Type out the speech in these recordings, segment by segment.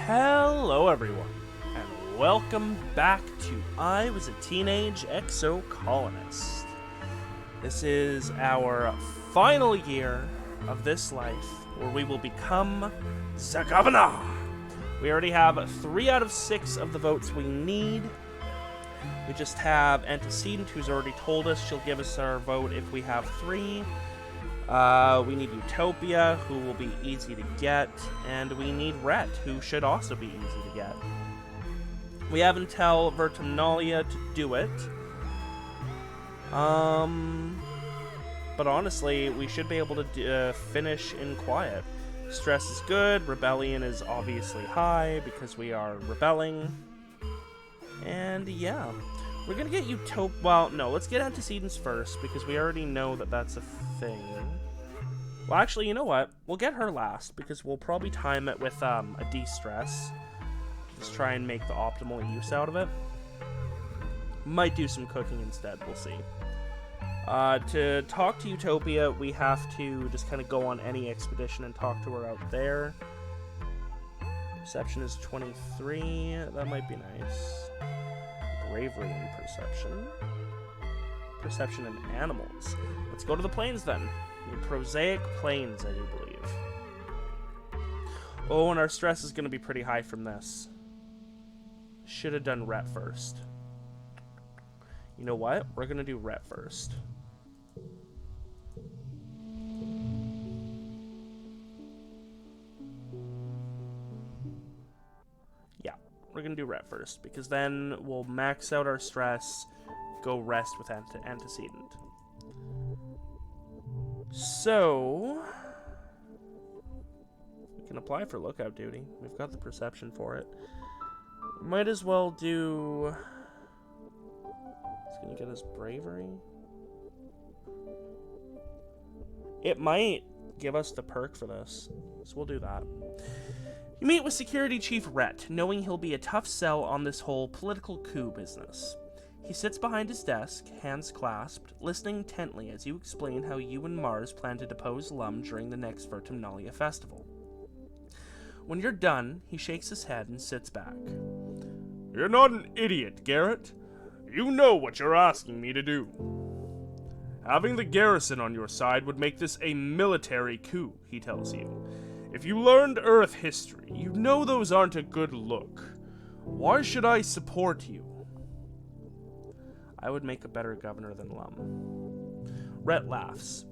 Hello everyone, and welcome back to I Was a Teenage Exocolonist. This is our final year of this life, where we will become the governor. We already have 3 out of 6 of the votes we need. We just have Antecedent, who's already told us she'll give us our vote if we have 3. We need Utopia, who will be easy to get, and we need Rhett, who should also be easy to get. We have until Vertumnalia to do it. But honestly, we should be able to finish in quiet. Stress is good, rebellion is obviously high, because we are rebelling. And yeah, we're gonna get Utopia. Well, no, let's get Antecedents first, because we already know that that's a thing. Well, actually, you know what? We'll get her last, because we'll probably time it with a de-stress. Just try and make the optimal use out of it. Might do some cooking instead, we'll see. To talk to Utopia, we have to just kind of go on any expedition and talk to her out there. Perception is 23. That might be nice. Bravery and perception. Perception and animals. Let's go to the plains then. The prosaic plains, I do believe. Oh, and our stress is going to be pretty high from this. Should have done Rhett first. You know what? We're going to do Rhett first. Yeah, we're going to do Rhett first, because then we'll max out our stress, go rest with Antecedent. So, we can apply for lookout duty. We've got the perception for it. Might as well do... It's going to get us bravery. It might give us the perk for this, so we'll do that. You meet with Security Chief Rhett, knowing he'll be a tough sell on this whole political coup business. He sits behind his desk, hands clasped, listening intently as you explain how you and Mars plan to depose Lum during the next Vertumnalia festival. When you're done, he shakes his head and sits back. You're not an idiot, Garrett. You know what you're asking me to do. Having the garrison on your side would make this a military coup, he tells you. If you learned Earth history, you know those aren't a good look. Why should I support you? I would make a better governor than Lum. Rhett laughs.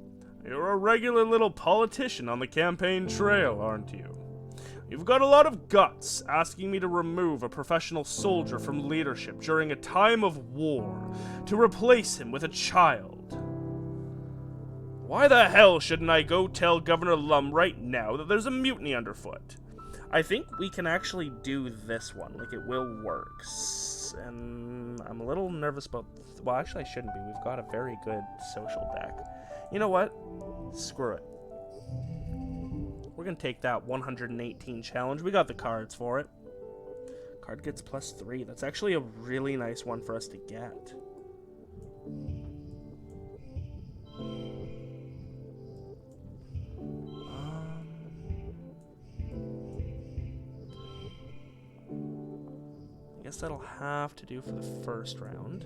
You're a regular little politician on the campaign trail, aren't you? You've got a lot of guts asking me to remove a professional soldier from leadership during a time of war to replace him with a child. Why the hell shouldn't I go tell Governor Lum right now that there's a mutiny underfoot? I think we can actually do this one. Like, it will work. And I'm a little nervous about... Well, actually, I shouldn't be. We've got a very good social deck. You know what? Screw it. We're going to take that 118 challenge. We got the cards for it. Card gets +3. That's actually a really nice one for us to get. I guess that'll have to do for the first round.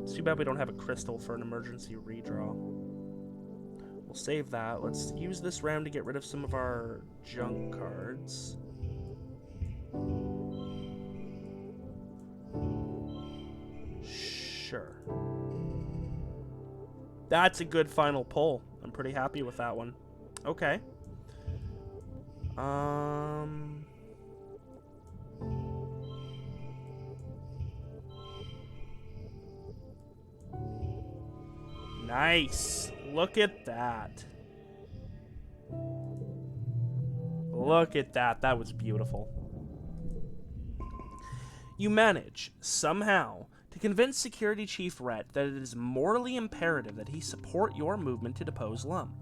It's too bad we don't have a crystal for an emergency redraw. We'll save that. Let's use this round to get rid of some of our junk cards. Sure. That's a good final pull. I'm pretty happy with that one. Okay. Nice. Look at that. Look at that. That was beautiful. You manage, somehow, to convince Security Chief Rhett that it is morally imperative that he support your movement to depose Lum.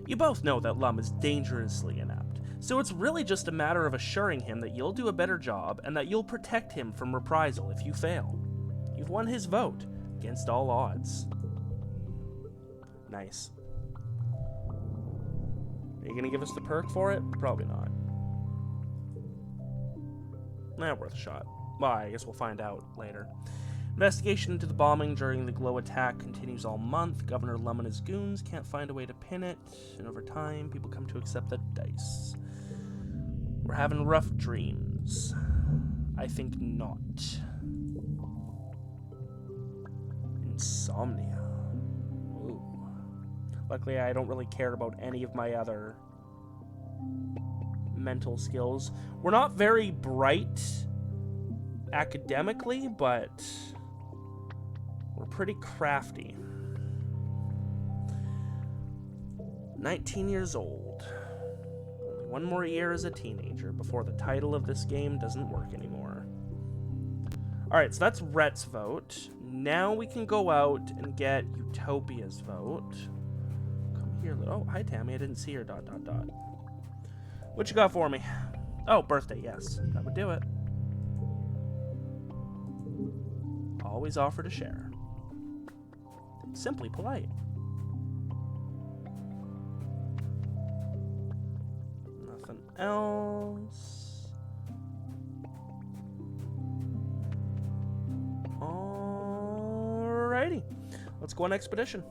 You both know that Lum is dangerously inept, so it's really just a matter of assuring him that you'll do a better job and that you'll protect him from reprisal if you fail. You've won his vote, against all odds. Nice. Are you gonna give us the perk for it? Probably not. Worth a shot. Well, I guess we'll find out later. Investigation into the bombing during the Glow attack continues all month. Governor Lum and his goons can't find a way to pin it, and over time, people come to accept the dice. We're having rough dreams. I think not. Insomnia. Ooh. Luckily, I don't really care about any of my other mental skills. We're not very bright academically, but we're pretty crafty. 19 years old. Only one more year as a teenager before the title of this game doesn't work anymore. Alright, so that's Rhett's vote. Now we can go out and get Utopia's vote. Come here, oh, hi Tammy, I didn't see her, ... What you got for me? Oh, birthday, yes. That would do it. Always offer to share. Simply polite. Nothing else. Alrighty. Let's go on expedition.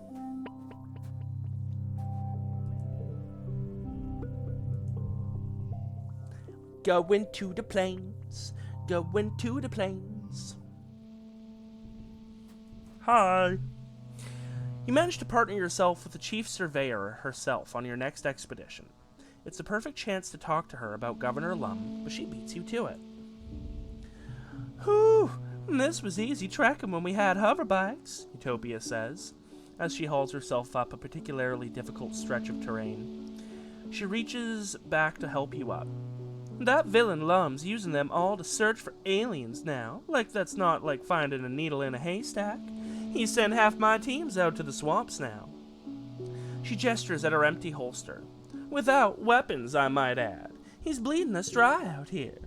Going to the plains. Going to the plains. Hi. You managed to partner yourself with the chief surveyor herself on your next expedition. It's the perfect chance to talk to her about Governor Lum, but she beats you to it. Whew, this was easy tracking when we had hoverbikes, Utopia says, as she hauls herself up a particularly difficult stretch of terrain. She reaches back to help you up. That villain Lum's using them all to search for aliens now. Like that's not like finding a needle in a haystack. He sent half my teams out to the swamps now. She gestures at her empty holster. Without weapons, I might add. He's bleeding us dry out here.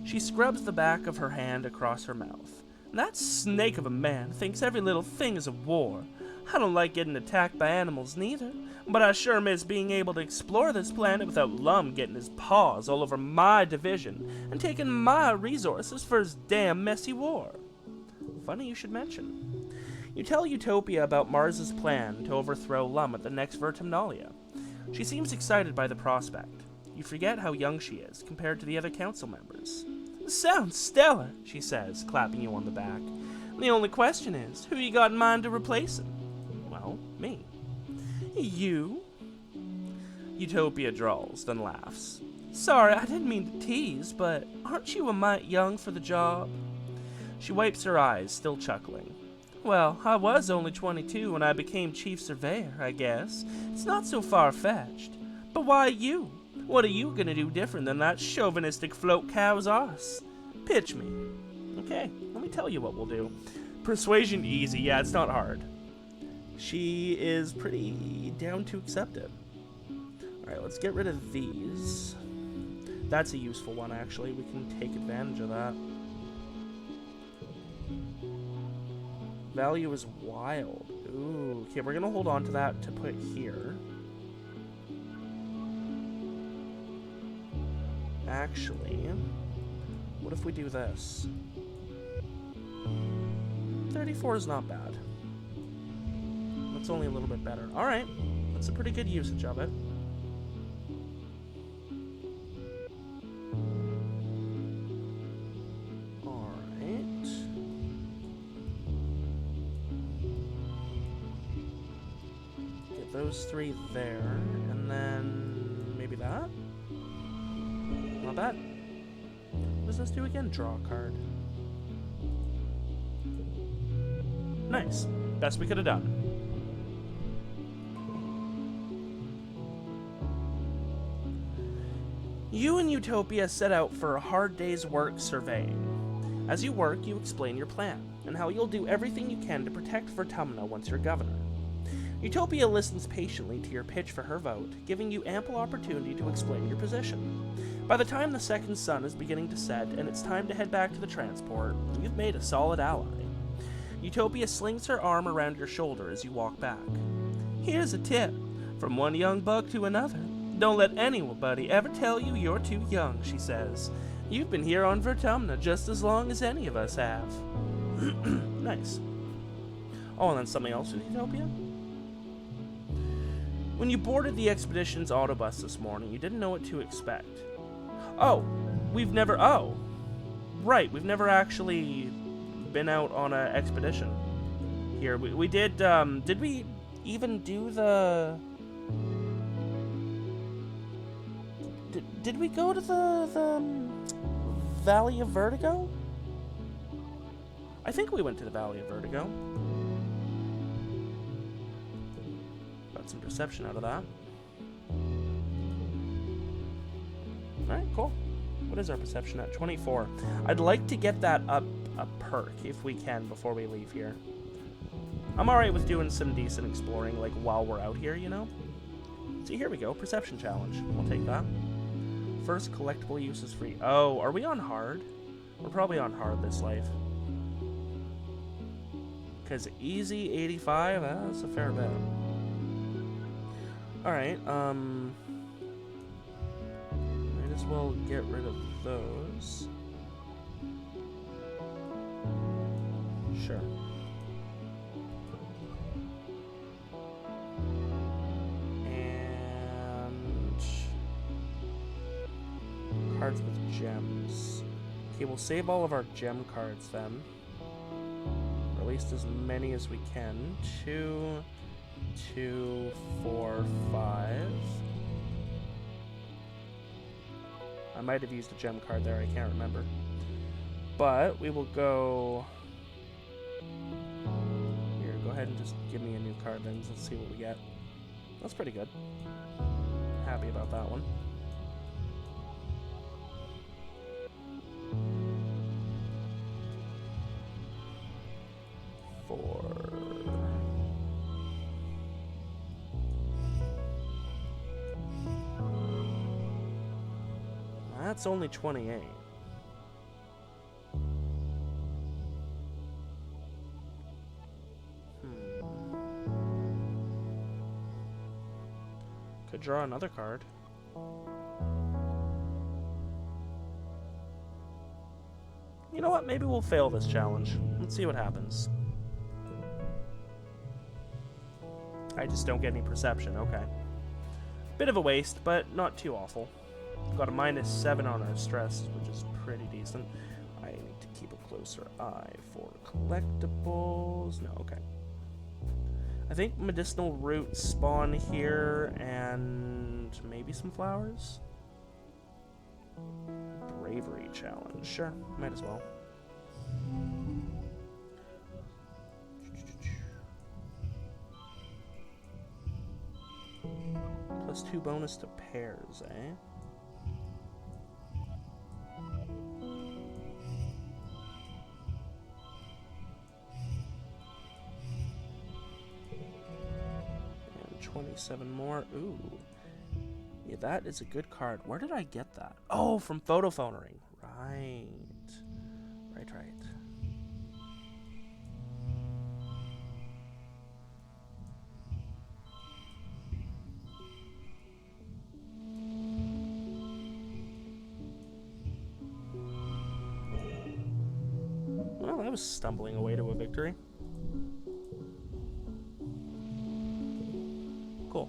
She scrubs the back of her hand across her mouth. That snake of a man thinks every little thing is a war. I don't like getting attacked by animals neither, but I sure miss being able to explore this planet without Lum getting his paws all over my division and taking my resources for his damn messy war. Funny you should mention. You tell Utopia about Mars's plan to overthrow Lum at the next Vertimnalia. She seems excited by the prospect. You forget how young she is compared to the other council members. Sounds stellar, she says, clapping you on the back. The only question is, who you got in mind to replace him? Well, me. You? Utopia drawls, then laughs. Sorry, I didn't mean to tease, but aren't you a mite young for the job? She wipes her eyes, still chuckling. Well, I was only 22 when I became chief surveyor, I guess. It's not so far-fetched. But why you? What are you gonna do different than that chauvinistic float cow's arse? Pitch me. Okay, let me tell you what we'll do. Persuasion easy, yeah, it's not hard. She is pretty down to accept it. Alright, let's get rid of these. That's a useful one, actually. We can take advantage of that. Value is wild. Ooh, okay, we're gonna hold on to that to put here. Actually, what if we do this? 34 is not bad. It's only a little bit better. Alright, that's a pretty good usage of it. Alright. Get those three there, and then maybe that? Not bad. What does this do again? Draw a card. Nice. Best we could have done. You and Utopia set out for a hard day's work surveying. As you work, you explain your plan, and how you'll do everything you can to protect Vertumna once you're governor. Utopia listens patiently to your pitch for her vote, giving you ample opportunity to explain your position. By the time the second sun is beginning to set and it's time to head back to the transport, you've made a solid ally. Utopia slings her arm around your shoulder as you walk back. Here's a tip, from one young buck to another. Don't let anybody ever tell you you're too young, she says. You've been here on Vertumna just as long as any of us have. Nice. Oh, and then something else with Utopia? When you boarded the expedition's autobus this morning, you didn't know what to expect. Oh, we've never actually been out on an expedition here. We did we even do the... Did we go to the Valley of Vertigo? I think we went to the Valley of Vertigo. Got some perception out of that. Alright, cool. What is our perception at? 24. I'd like to get that up a perk if we can before we leave here. I'm alright with doing some decent exploring, like, while we're out here, you know? So here we go, perception challenge. We'll take that. First collectible use is free. Oh, are we on hard? We're probably on hard this life. Because easy 85, that's a fair bet. Alright, might as well get rid of those. Sure. And cards with gems. Okay, we'll save all of our gem cards then. Or at least as many as we can. 2, 2, 4, 5. I might have used a gem card there, I can't remember. But we will go... Here, go ahead and just give me a new card then. Let's see what we get. That's pretty good. Happy about that one. That's only 28. Could draw another card. You know what? Maybe we'll fail this challenge. Let's see what happens. I just don't get any perception. Okay. Bit of a waste, but not too awful. Got a -7 on our stress, which is pretty decent. I need to keep a closer eye for collectibles. No, okay. I think medicinal roots spawn here, and maybe some flowers? Bravery challenge. Sure, might as well. +2 bonus to pairs, eh? And 27 more. Ooh. Yeah, that is a good card. Where did I get that? Oh, from photo phonering. Right. Right. Well, I was stumbling away to a victory. Cool.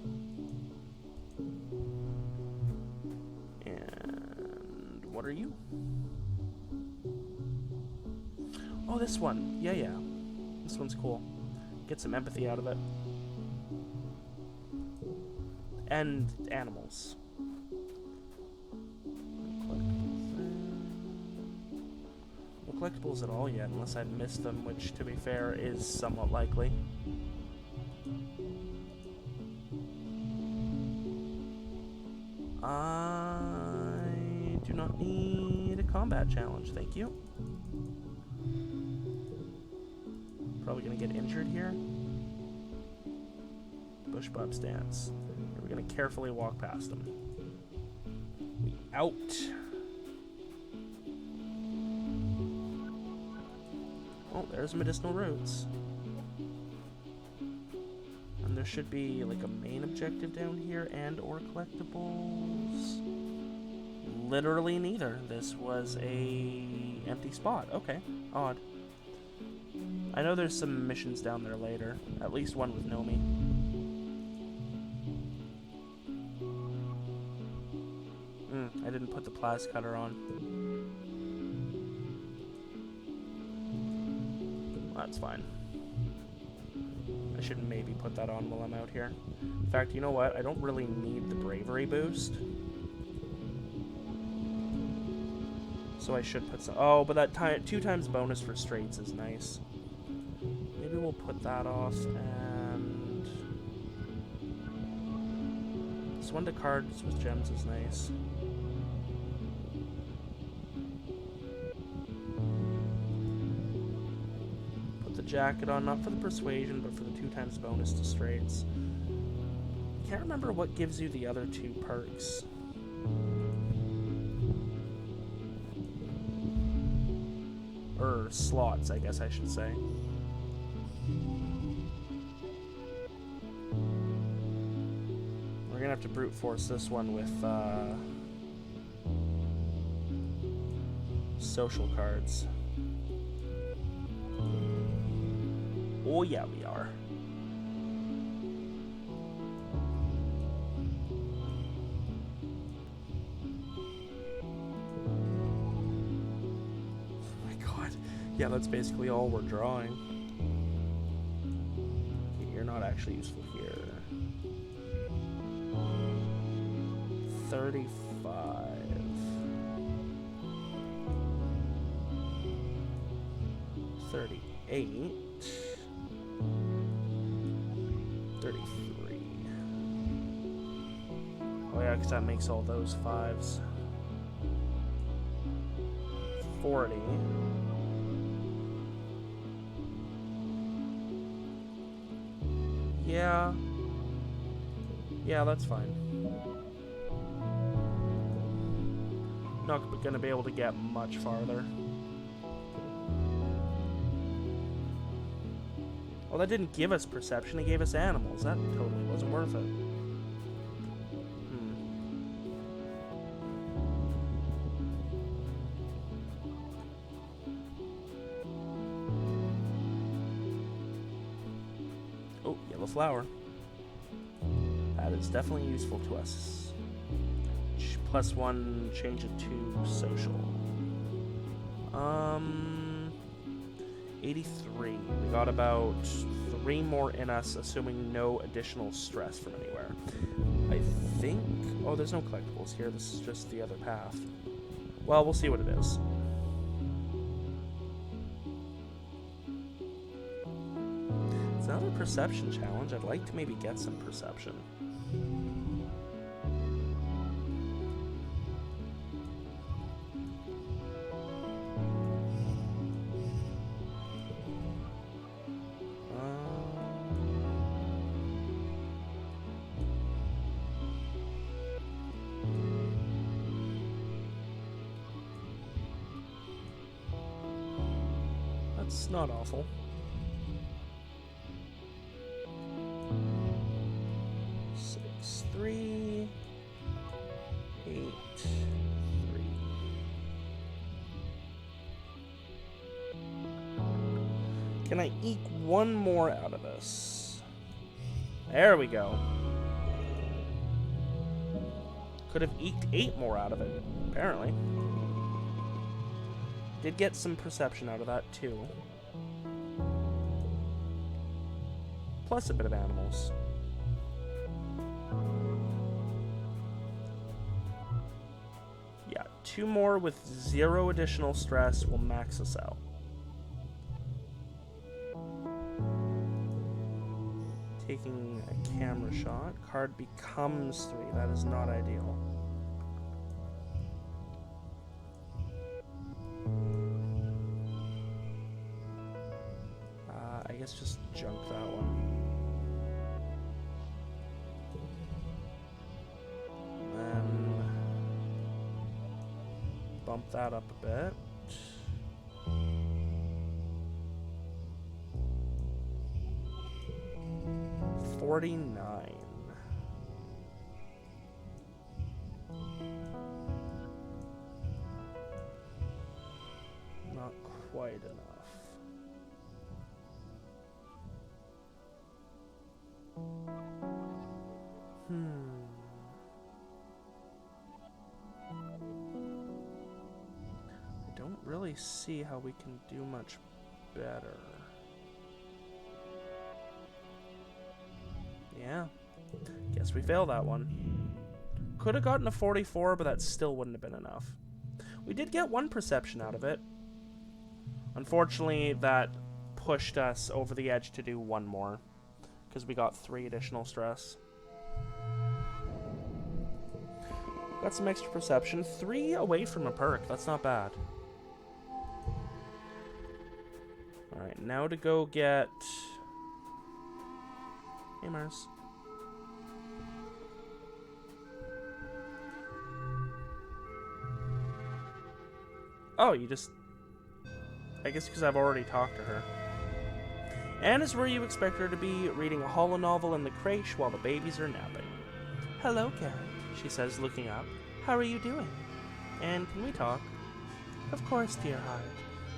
And what are you? Oh, this one. Yeah. This one's cool. Get some empathy out of it. And animals. No collectibles at all yet, unless I missed them, which, to be fair, is somewhat likely. I do not need a combat challenge, thank you. Probably gonna get injured here. Bush Bob stance. We're gonna carefully walk past them. We out. Oh, there's medicinal roots. And there should be like a main objective down here and or collectibles. Literally neither. This was a empty spot. Okay, odd. I know there's some missions down there later. At least one with Nomi. I didn't put the plas cutter on. That's fine. I should maybe put that on while I'm out here. In fact, you know what? I don't really need the bravery boost. So I should put some... Oh, but that 2 times bonus for straights is nice. Maybe we'll put that off, and... This one to cards with gems is nice. Put the jacket on, not for the persuasion, but for the 2 times bonus to straights. Can't remember what gives you the other 2 perks. Or slots, I guess I should say. We're gonna have to brute force this one with social cards. Oh yeah, we are. Yeah, that's basically all we're drawing. Okay, you're not actually useful here. 35. 38. 33. Oh yeah, because that makes all those 5s. 40. Yeah, that's fine. Not gonna be able to get much farther. Well, that didn't give us perception, it gave us animals. That totally wasn't worth it. Oh, yellow flower. That is definitely useful to us. +1, change it to social. 83. We got about 3 more in us, assuming no additional stress from anywhere. I think... Oh, there's no collectibles here. This is just the other path. Well, we'll see what it is. It's another perception challenge. I'd like to maybe get some perception. That's not awful. Six, 3, 8, 3. Can I eke 1 more out of this? There we go. Could have eked 8 more out of it, apparently. Did get some perception out of that, too. Plus a bit of animals. Yeah, 2 more with 0 additional stress will max us out. Taking a camera shot. Card becomes 3. That is not ideal. I guess just junk that one. Then bump that up a bit. $49. enough. I don't really see how we can do much better. Yeah. Guess we failed that one. Could have gotten a 44, but that still wouldn't have been enough. We did get 1 perception out of it. Unfortunately, that pushed us over the edge to do 1 more, because we got 3 additional stress. Got some extra perception. 3 away from a perk. That's not bad. Alright, now to go get... Hey, Mars. Oh, you just... I guess because I've already talked to her. Anne is where you expect her to be, reading a holo novel in the creche while the babies are napping. Hello, Garrett, she says, looking up. How are you doing? Anne, can we talk? Of course, dear heart,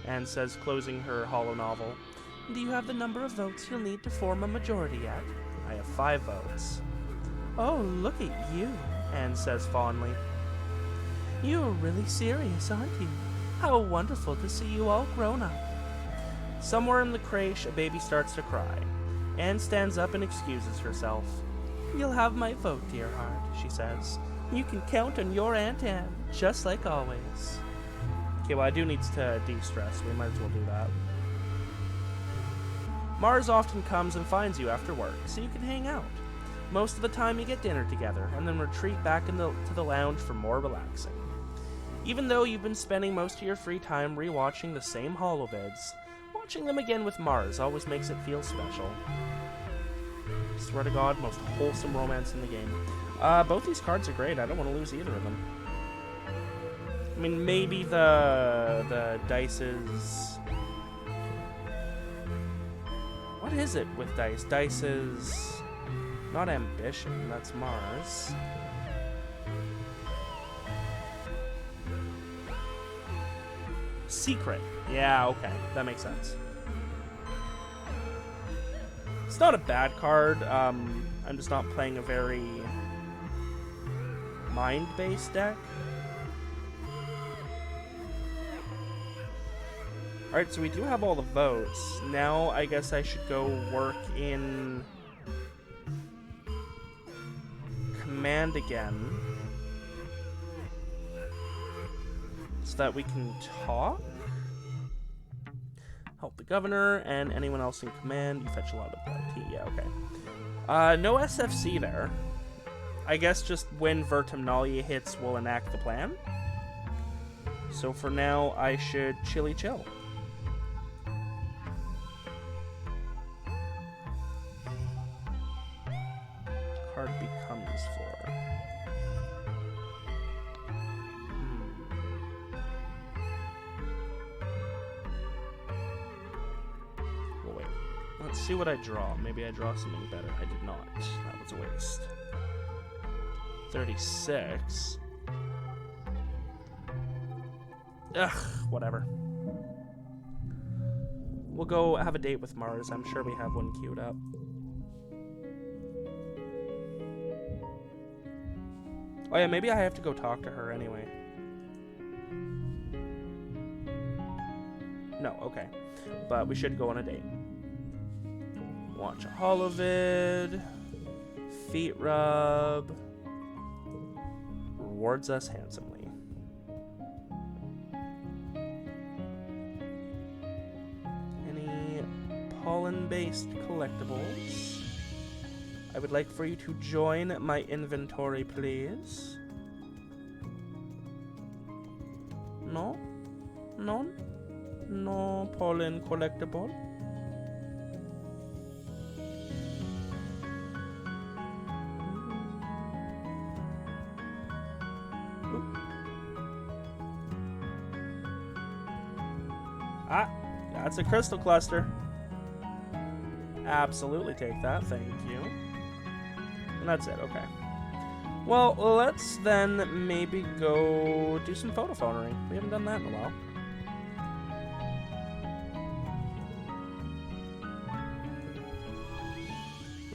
Anne says, closing her holo novel. Do you have the number of votes you'll need to form a majority yet? I have 5 votes. Oh, look at you, Anne says fondly. You're really serious, aren't you? How wonderful to see you all grown up. Somewhere in the creche, a baby starts to cry. Anne stands up and excuses herself. You'll have my vote, dear heart, she says. You can count on your Aunt Anne, just like always. Okay, well, I do need to de-stress. We might as well do that. Mars often comes and finds you after work, so you can hang out. Most of the time you get dinner together, and then retreat back to the lounge for more relaxing. Even though you've been spending most of your free time rewatching the same holovids, watching them again with Mars always makes it feel special. Swear to God, most wholesome romance in the game. Both these cards are great. I don't want to lose either of them. I mean, maybe the dice's... What is it with dice? Dice is not ambition. That's Mars. Secret. Yeah, okay. That makes sense. It's not a bad card. I'm just not playing a very mind-based deck. Alright, so we do have all the votes. Now I guess I should go work in command again, so that we can talk. Help the governor and anyone else in command. You fetch a lot of blood. Yeah, okay. No SFC there. I guess just when Vertimnalia hits, we'll enact the plan. So for now, I should chilly chill. Card becomes for. Well, wait. Let's see what I draw. Maybe I draw something better. I did not. That was a waste. 36. Ugh, whatever. We'll go have a date with Mars. I'm sure we have one queued up. Oh yeah, maybe I have to go talk to her anyway. No, okay. But we should go on a date. Watch a holovid. Feet rub. Rewards us handsomely. Any pollen-based collectibles? I would like for you to join my inventory, please. No? None? No pollen collectible? Ah, that's a crystal cluster. Absolutely take that, thank you. And that's it, okay. Well, let's then maybe go do some photo photoing. We haven't done that in a while.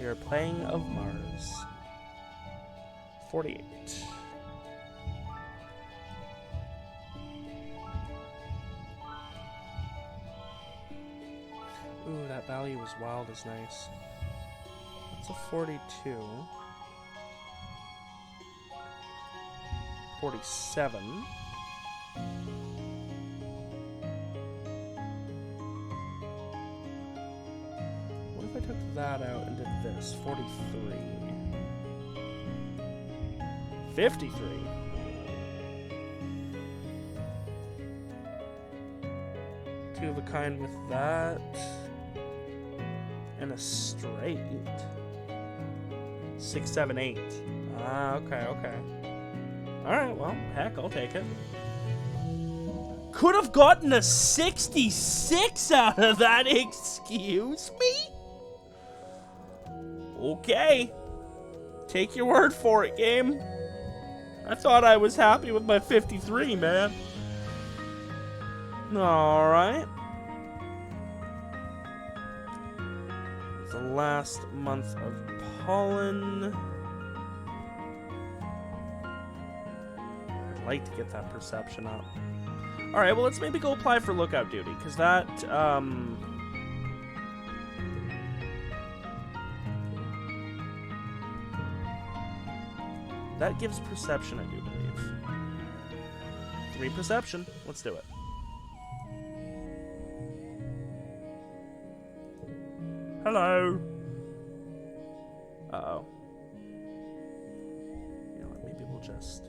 We are playing of Mars. 48. Ooh, that value was wild is nice. That's a 42. 47. What if I took that out and did this? 43. 53. Two of a kind with that. And a straight. 6, 7, 8. Ah, okay. Alright, well, heck, I'll take it. Could have gotten a 66 out of that, excuse me? Okay. Take your word for it, game. I thought I was happy with my 53, man. Alright. The last month of pollen. I'd like to get that perception up. Alright, well, let's maybe go apply for lookout duty, because that, that gives perception, I do believe. 3 perception. Let's do it. Hello. Uh-oh. You know what, maybe we'll just...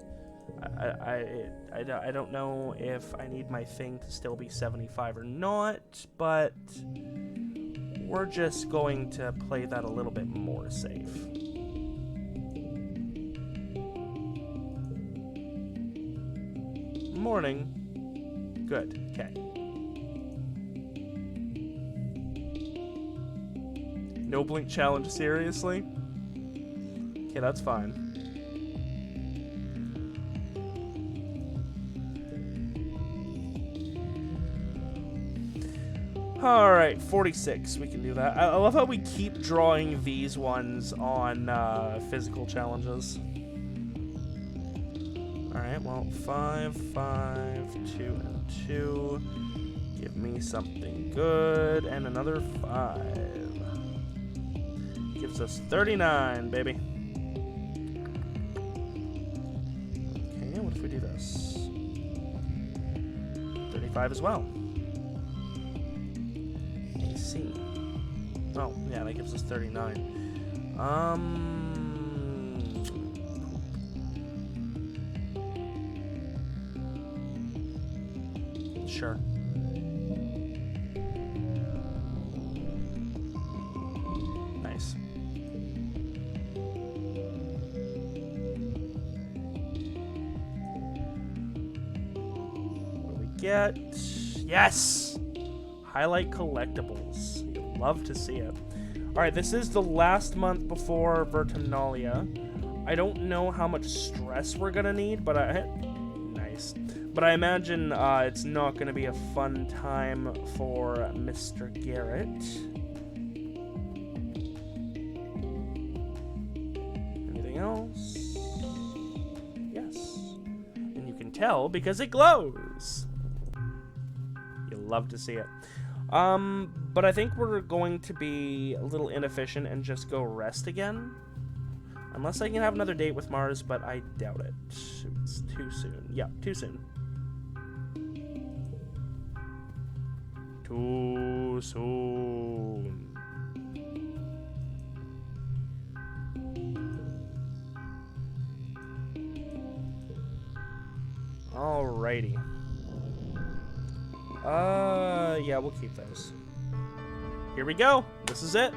I don't know if I need my thing to still be 75 or not, but we're just going to play that a little bit more safe. Morning. Good. Okay. No blink challenge, seriously? Okay, that's fine. Alright, 46. We can do that. I love how we keep drawing these ones on physical challenges. Alright, well, 5, 5, 2, and 2. Give me something good. And another 5. Gives us 39, baby. Okay, what if we do this? 35 as well. AC. Oh, yeah, that gives us 39. Sure. Nice. What do we get? Yes! Highlight collectibles. You'll love to see it. Alright, this is the last month before Vertinalia. I don't know how much stress we're gonna need, but nice. But I imagine it's not going to be a fun time for Mr. Garrett. Anything else? Yes. And you can tell because it glows. You'll love to see it. But I think we're going to be a little inefficient and just go rest again. Unless I can have another date with Mars, but I doubt it. It's too soon. Yeah, too soon. Too soon. Alrighty. Yeah, we'll keep those. Here we go. This is it.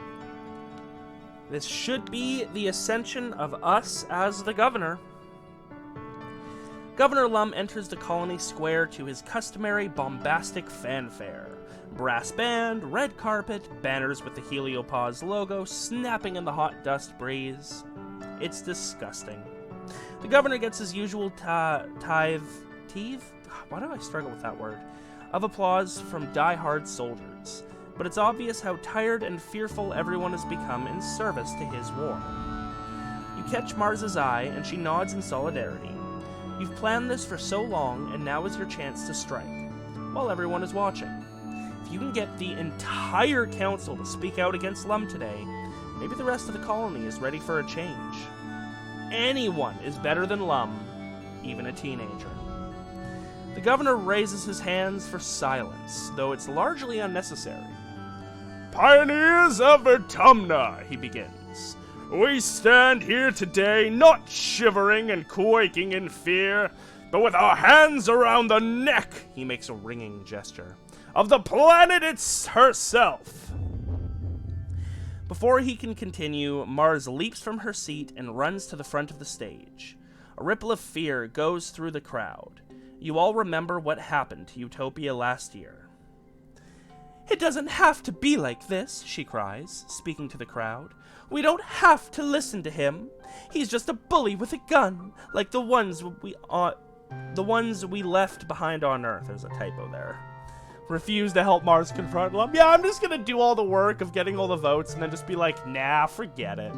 This should be the ascension of us as the governor. Governor Lum enters the colony square to his customary bombastic fanfare. Brass band, red carpet, banners with the Heliopause logo snapping in the hot dust breeze. It's disgusting. The governor gets his usual tithe? Why do I struggle with that word? Of applause from die-hard soldiers. but it's obvious how tired and fearful everyone has become in service to his war. You catch Mars's eye, and she nods in solidarity. You've planned this for so long, and now is your chance to strike, while everyone is watching. If you can get the entire council to speak out against Lum today, maybe the rest of the colony is ready for a change. Anyone is better than Lum, even a teenager. The governor raises his hands for silence, though it's largely unnecessary. Pioneers of Vertumna, he begins. We stand here today not shivering and quaking in fear, but with our hands around the neck, He makes a ringing gesture, of the planet herself. Before he can continue, Mars leaps from her seat and runs to the front of the stage. A ripple of fear goes through the crowd. You all remember what happened to Utopia last year. "It doesn't have to be like this," she cries, speaking to the crowd. "We don't have to listen to him. He's just a bully with a gun, like the ones we left behind on Earth." There's a typo there. Refuse to help Mars confront Lum. Yeah, I'm just gonna do all the work of getting all the votes and then just be like, nah, forget it.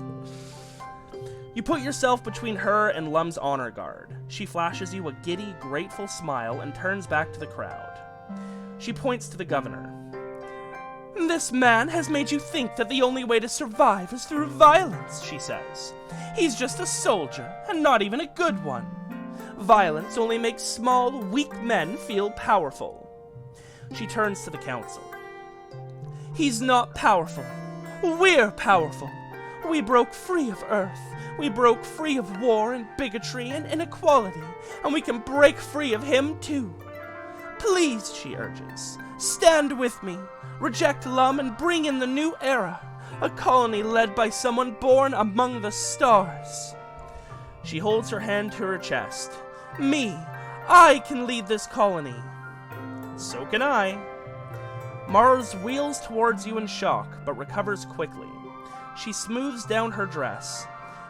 You put yourself between her and Lum's honor guard. She flashes you a giddy, grateful smile and turns back to the crowd. She points to the governor. "This man has made you think that the only way to survive is through violence," she says. "He's just a soldier, and not even a good one. Violence only makes small, weak men feel powerful." She turns to the council. "He's not powerful. We're powerful. We broke free of Earth. We broke free of war and bigotry and inequality, and we can break free of him too. Please," she urges, "stand with me. Reject Lum and bring in the new era, a colony led by someone born among the stars." She holds her hand to her chest. I can lead this colony." "So can I." Mars wheels towards you in shock, but recovers quickly. She smooths down her dress.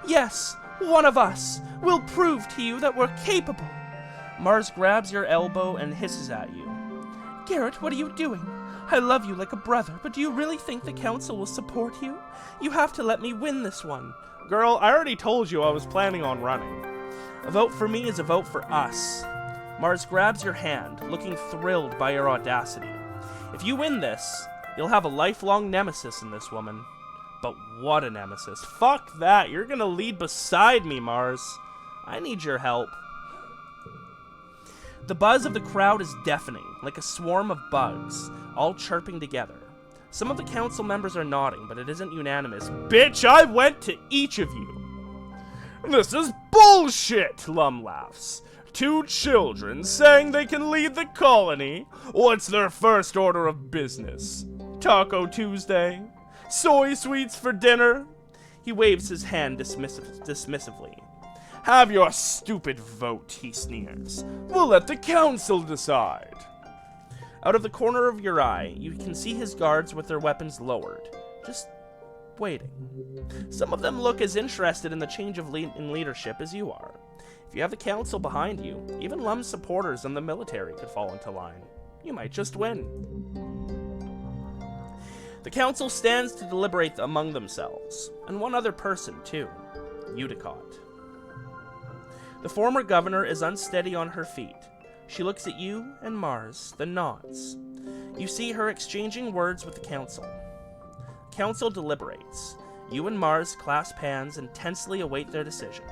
"Yes, one of us. We'll prove to you that we're capable." Mars grabs your elbow and hisses at you. "Garrett, what are you doing? I love you like a brother, but do you really think the council will support you? You have to let me win this one." Girl, I already told you I was planning on running. "A vote for me is a vote for us." Mars grabs your hand, looking thrilled by your audacity. "If you win this, you'll have a lifelong nemesis in this woman." But what a nemesis. Fuck that, you're gonna lead beside me, Mars. I need your help. The buzz of the crowd is deafening, like a swarm of bugs, all chirping together. Some of the council members are nodding, but it isn't unanimous. "Bitch, I went to each of you." "This is bullshit," Lum laughs. "Two children saying they can lead the colony? What's their first order of business? Taco Tuesday? Soy sweets for dinner?" He waves his hand dismissively. "Have your stupid vote," he sneers. "We'll let the council decide." Out of the corner of your eye, you can see his guards with their weapons lowered, just waiting. Some of them look as interested in the change in leadership as you are. If you have the council behind you, even Lum's supporters and the military could fall into line. You might just win. The council stands to deliberate among themselves, and one other person too, Udicott. The former governor is unsteady on her feet. She looks at you and Mars, then nods. You see her exchanging words with the council. Council deliberates. You and Mars clasp hands and tensely await their decision.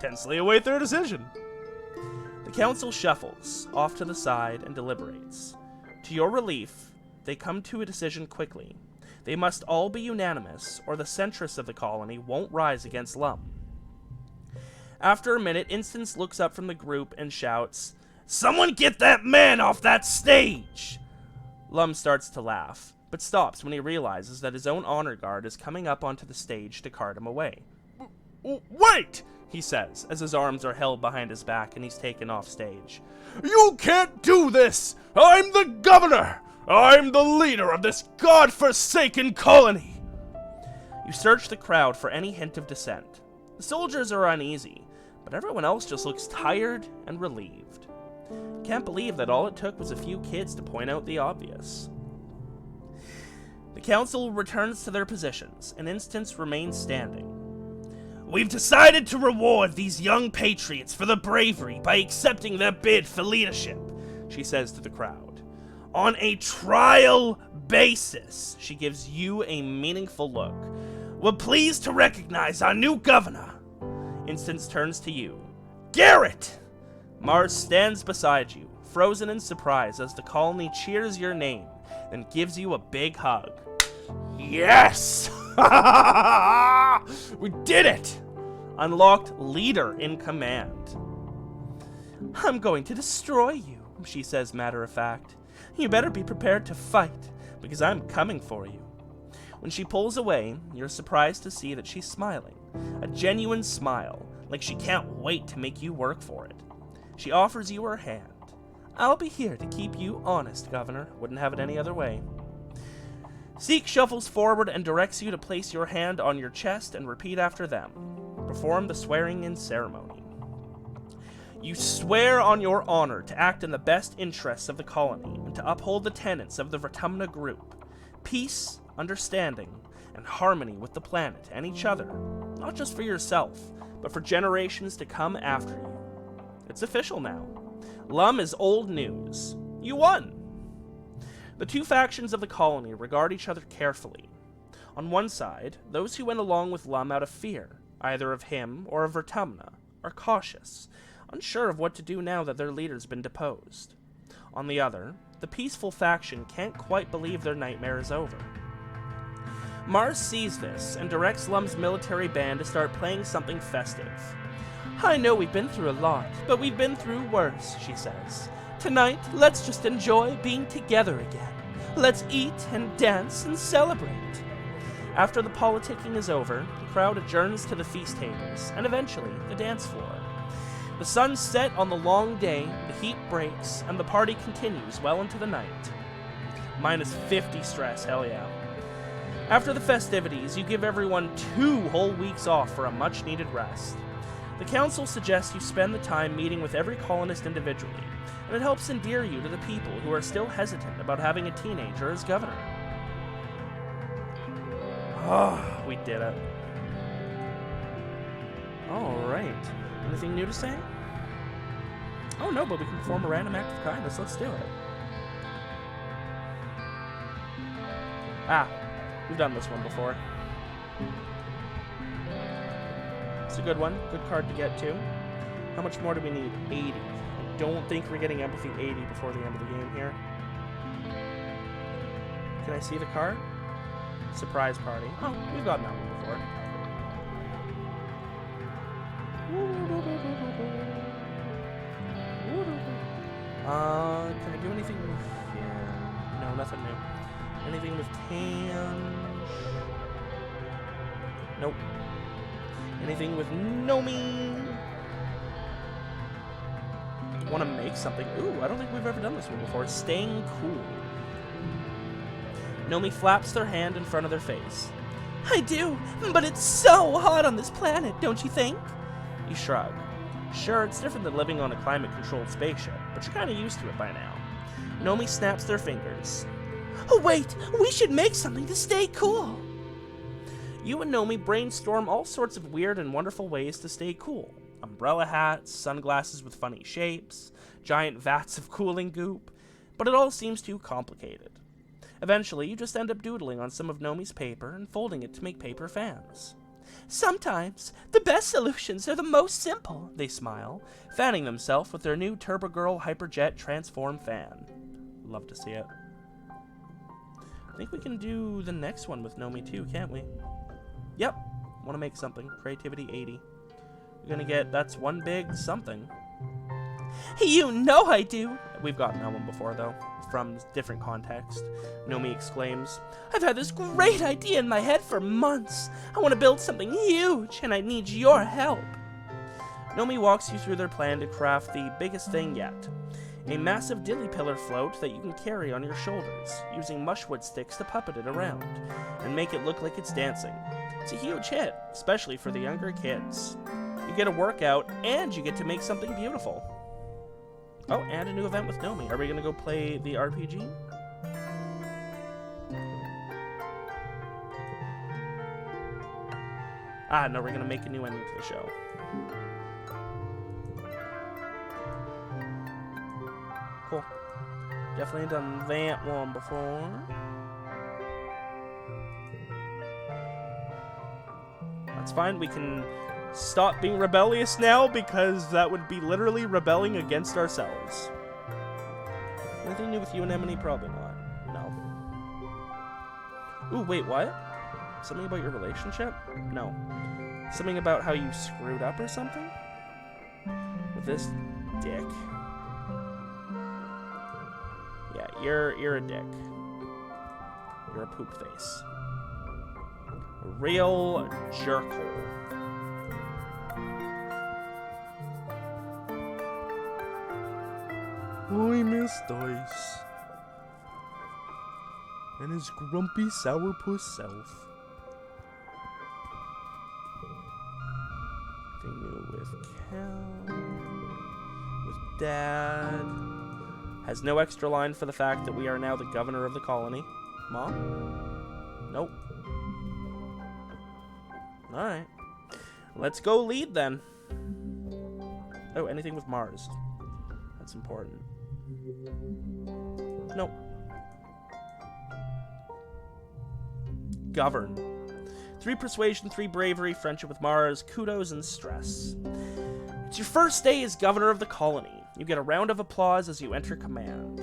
The council shuffles off to the side and deliberates. To your relief, they come to a decision quickly. They must all be unanimous, or the centrists of the colony won't rise against Lum. After a minute, Instance looks up from the group and shouts, "Someone get that man off that stage!" Lum starts to laugh, but stops when he realizes that his own honor guard is coming up onto the stage to cart him away. "Wait!" he says, as his arms are held behind his back and he's taken off stage. "You can't do this! I'm the governor! I'm the leader of this godforsaken colony!" You search the crowd for any hint of dissent. The soldiers are uneasy, but everyone else just looks tired and relieved. Can't believe that all it took was a few kids to point out the obvious. The council returns to their positions, and Instance remains standing. We've decided to reward these young patriots for their bravery by accepting their bid for leadership, she says to the crowd. On a trial basis, she gives you a meaningful look. We're pleased to recognize our new governor. Instance turns to you. Garrett! Mars stands beside you, frozen in surprise as the colony cheers your name, then gives you a big hug. Yes! We did it! Unlocked leader in command. I'm going to destroy you, she says matter of fact. You better be prepared to fight, because I'm coming for you. When she pulls away, you're surprised to see that she's smiling. A genuine smile, like she can't wait to make you work for it. She offers you her hand. I'll be here to keep you honest, Governor. Wouldn't have it any other way. Zeke shuffles forward and directs you to place your hand on your chest and repeat after them. Perform the swearing-in ceremony. You swear on your honor to act in the best interests of the colony and to uphold the tenets of the Vertumna Group. Peace, understanding, and harmony with the planet and each other. Not just for yourself, but for generations to come after you. It's official now. Lum is old news. You won! The two factions of the colony regard each other carefully. On one side, those who went along with Lum out of fear, either of him or of Vertumna, are cautious, unsure of what to do now that their leader's been deposed. On the other, the peaceful faction can't quite believe their nightmare is over. Mars sees this and directs Lum's military band to start playing something festive. I know we've been through a lot, but we've been through worse, she says. Tonight, let's just enjoy being together again. Let's eat and dance and celebrate. After the politicking is over, the crowd adjourns to the feast tables, and eventually the dance floor. The sun set on the long day, the heat breaks, and the party continues well into the night. Minus 50 stress, hell yeah. After the festivities, you give everyone 2 whole weeks off for a much-needed rest. The council suggests you spend the time meeting with every colonist individually, and it helps endear you to the people who are still hesitant about having a teenager as governor. Oh, we did it. Alright. Anything new to say? Oh no, but we can perform a random act of kindness. Let's do it. Ah, we've done this one before. It's a good one. Good card to get to. How much more do we need? 80. I don't think we're getting empathy 80 before the end of the game here. Can I see the card? Surprise party. Oh, we've gotten that one before. Can I do anything with here? No, nothing new. Anything with Tange? Nope. Anything with Nomi? Want to make something? Ooh, I don't think we've ever done this one before. Staying cool. Nomi flaps their hand in front of their face. I do, but it's so hot on this planet, don't you think? You shrug. Sure, it's different than living on a climate-controlled spaceship, but you're kind of used to it by now. Nomi snaps their fingers. Oh wait, we should make something to stay cool. You and Nomi brainstorm all sorts of weird and wonderful ways to stay cool. Umbrella hats, sunglasses with funny shapes, giant vats of cooling goop, but it all seems too complicated. Eventually, you just end up doodling on some of Nomi's paper and folding it to make paper fans. Sometimes, the best solutions are the most simple, they smile, fanning themselves with their new Turbo Girl Hyperjet Transform fan. Love to see it. I think we can do the next one with Nomi too, can't we? Yep. Want to make something. Creativity 80. You're gonna get, that's one big something. You know I do! We've gotten that one before, though, from different context. Nomi exclaims, I've had this great idea in my head for months. I want to build something huge, and I need your help. Nomi walks you through their plan to craft the biggest thing yet. A massive dilly pillar float that you can carry on your shoulders, using mushwood sticks to puppet it around, and make it look like it's dancing. It's a huge hit, especially for the younger kids. You get a workout, and you get to make something beautiful. Oh, and a new event with Nomi. Are we going to go play the RPG? Ah, no, we're gonna make a new ending to the show. Cool. Definitely done that one before. That's fine. We can stop being rebellious now because that would be literally rebelling against ourselves. Anything new with you and Emily? Probably not. No. Ooh, wait, what? Something about your relationship? No. Something about how you screwed up or something? With this dick. Yeah, you're a dick. You're a poop face. A real jerkhole. I miss Dice. And his grumpy sourpuss self. Anything new with Cal? With Dad? Has no extra line for the fact that we are now the governor of the colony. Mom? Nope. Alright. Let's go lead then. Oh, anything with Mars. That's important. Nope. Govern. 3 persuasion, 3 bravery, friendship with Mars, kudos, and stress. It's your first day as governor of the colony. You get a round of applause as you enter command.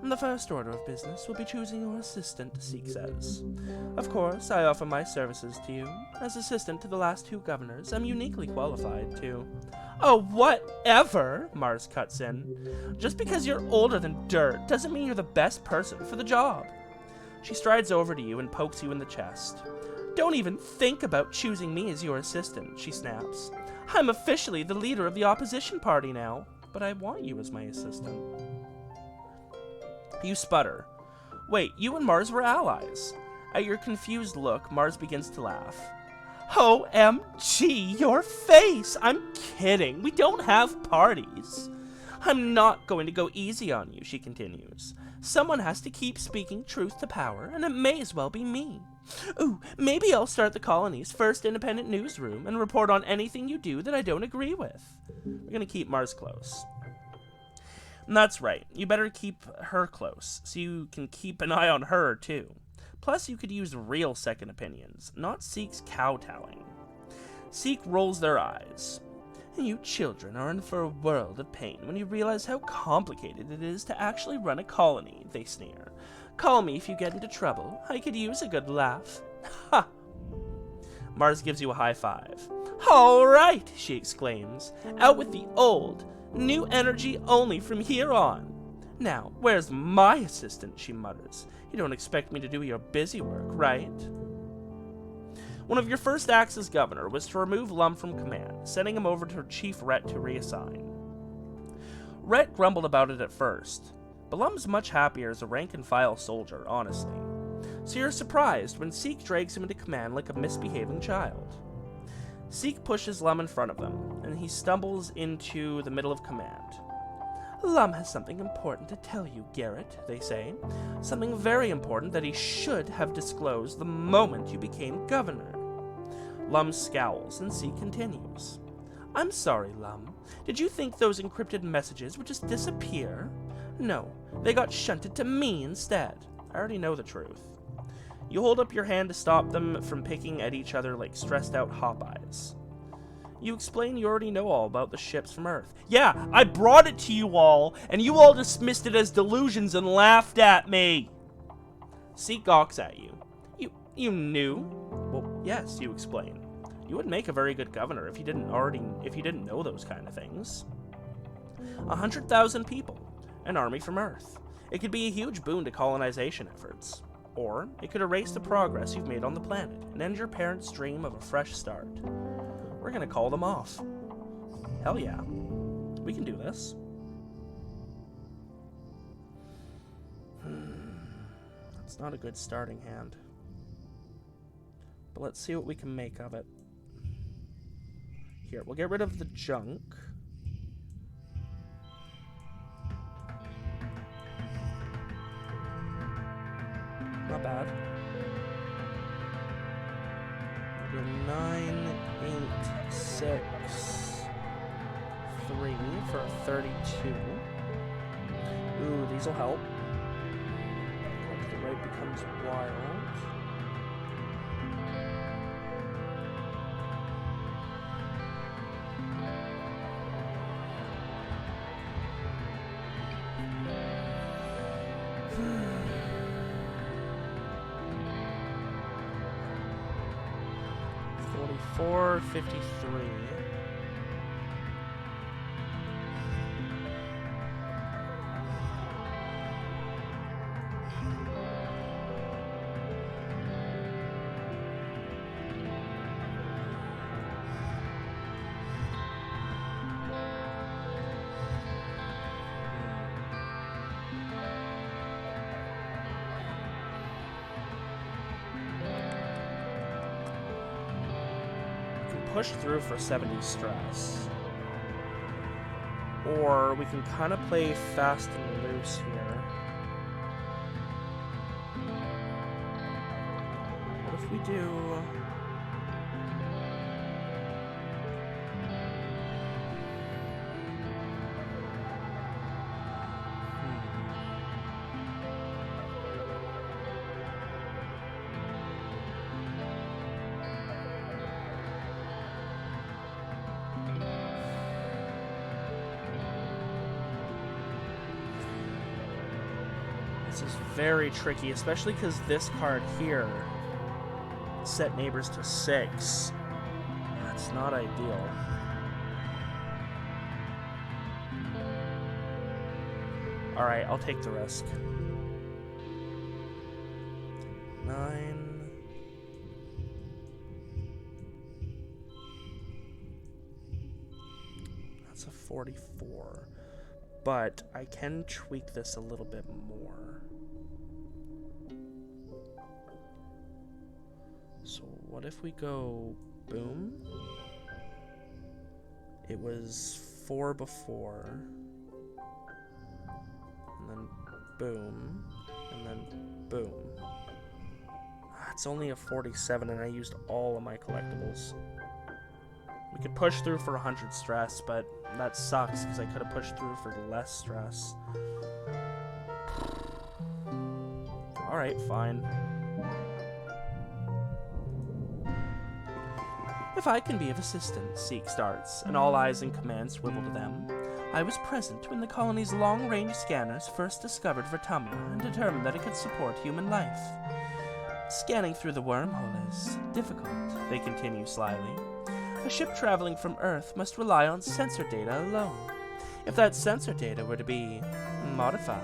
The first order of business will be choosing your assistant, Seek says. Of course, I offer my services to you. As assistant to the last 2 governors, I'm uniquely qualified to... Oh, whatever, Mars cuts in. Just because you're older than dirt doesn't mean you're the best person for the job. She strides over to you and pokes you in the chest. Don't even think about choosing me as your assistant, she snaps. I'm officially the leader of the opposition party now, but I want you as my assistant. You sputter. Wait, you and Mars were allies. At your confused look, Mars begins to laugh. OMG, your face! I'm kidding. We don't have parties. I'm not going to go easy on you, she continues. Someone has to keep speaking truth to power, and it may as well be me. Ooh, maybe I'll start the colony's first independent newsroom and report on anything you do that I don't agree with. We're gonna keep Mars close. And that's right, you better keep her close, so you can keep an eye on her, too. Plus, you could use real second opinions, not Seek's kowtowing. Seek rolls their eyes. You children are in for a world of pain when you realize how complicated it is to actually run a colony, they sneer. Call me if you get into trouble. I could use a good laugh. Ha! Mars gives you a high five. All right, she exclaims. Out with the old. New energy only from here on. Now, where's my assistant, she mutters. You don't expect me to do your busy work, right? One of your first acts as governor was to remove Lum from command, sending him over to Chief Rhett to reassign. Rhett grumbled about it at first, but Lum's much happier as a rank-and-file soldier, honestly. So you're surprised when Seek drags him into command like a misbehaving child. Seek pushes Lum in front of them, and he stumbles into the middle of command. Lum has something important to tell you, Garrett, they say. Something very important that he should have disclosed the moment you became governor. Lum scowls, and Seek continues. I'm sorry, Lum. Did you think those encrypted messages would just disappear? No, they got shunted to me instead. I already know the truth. You hold up your hand to stop them from picking at each other like stressed-out hop-eyes. You explain you already know all about the ships from Earth. Yeah, I brought it to you all, and you all dismissed it as delusions and laughed at me. Seek gawks at you. You knew? Well, yes, you explain. You would make a very good governor if you didn't know those kind of things. 100,000 people, an army from Earth. It could be a huge boon to colonization efforts. Or it could erase the progress you've made on the planet and end your parents' dream of a fresh start. We're gonna call them off. Hell yeah. We can do this. That's not a good starting hand. But let's see what we can make of it. Here, we'll get rid of the junk. Not bad. We'll go 9 3 for a 32. Ooh, these will help. The right becomes wild. $44.53. Push through for 70 stress. Or we can kind of play fast and loose here. What if we do... This is very tricky, especially because this card here set neighbors to 6. That's not ideal. Alright, I'll take the risk. 9. That's a 44. But I can tweak this a little bit more. So what if we go boom? It was 4 before. And then boom. And then boom. It's only a 47 and I used all of my collectibles. We could push through for 100 stress, but that sucks because I could have pushed through for less stress. Alright, fine. If I can be of assistance, Seek starts, and all eyes and commands swivel to them. I was present when the colony's long-range scanners first discovered Vertumna and determined that it could support human life. Scanning through the wormhole is difficult, they continue slyly. A ship traveling from Earth must rely on sensor data alone. If that sensor data were to be modified,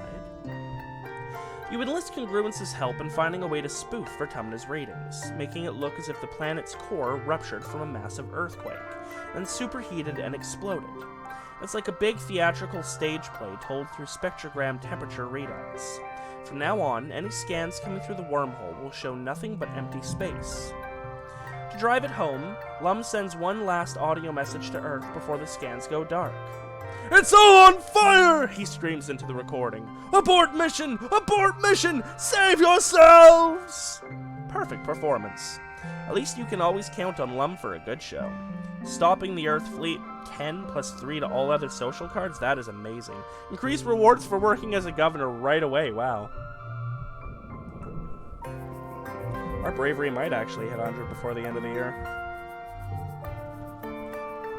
you enlist Congruence's help in finding a way to spoof Vertumna's ratings, making it look as if the planet's core ruptured from a massive earthquake, and superheated and exploded. It's like a big theatrical stage play told through spectrogram temperature readouts. From now on, any scans coming through the wormhole will show nothing but empty space. To drive it home, Lum sends one last audio message to Earth before the scans go dark. "It's all on fire!" he screams into the recording. "Abort mission! Abort mission! Save yourselves!" Perfect performance. At least you can always count on Lum for a good show. Stopping the Earth fleet, 10 plus 3 to all other social cards, that is amazing. Increase rewards for working as a governor right away, wow. Our bravery might actually hit 100 before the end of the year.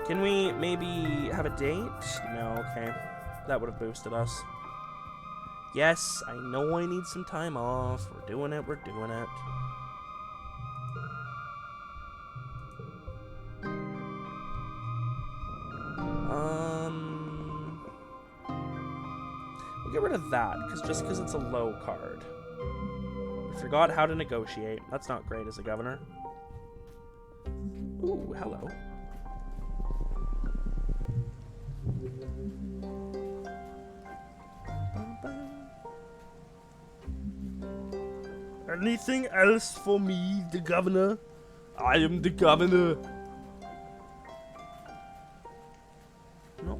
Can we maybe have a date? No, okay. That would have boosted us. Yes, I know I need some time off. We're doing it, we're doing it. We'll get rid of that, just because it's a low card. We forgot how to negotiate. That's not great as a governor. Ooh, hello. Anything else for me, the governor? I am the governor. No.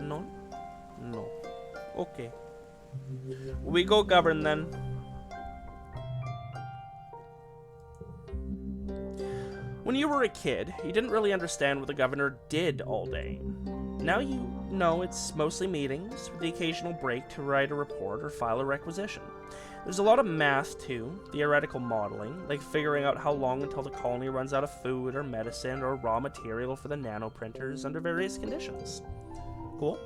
No. No. Okay. We go govern then. When you were a kid, you didn't really understand what the governor did all day. Now you know it's mostly meetings, with the occasional break to write a report or file a requisition. There's a lot of math too, theoretical modeling, like figuring out how long until the colony runs out of food or medicine or raw material for the nanoprinters under various conditions. Cool.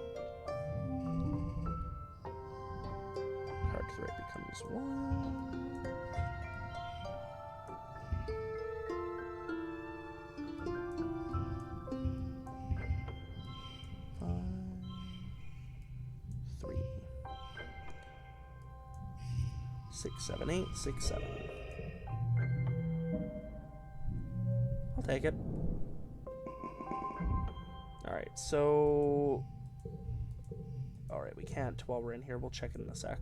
Card threat becomes 1. Six, 7, 8, 6, 7. I'll take it. Alright, so... Alright, we can't while we're in here. We'll check it in a sec.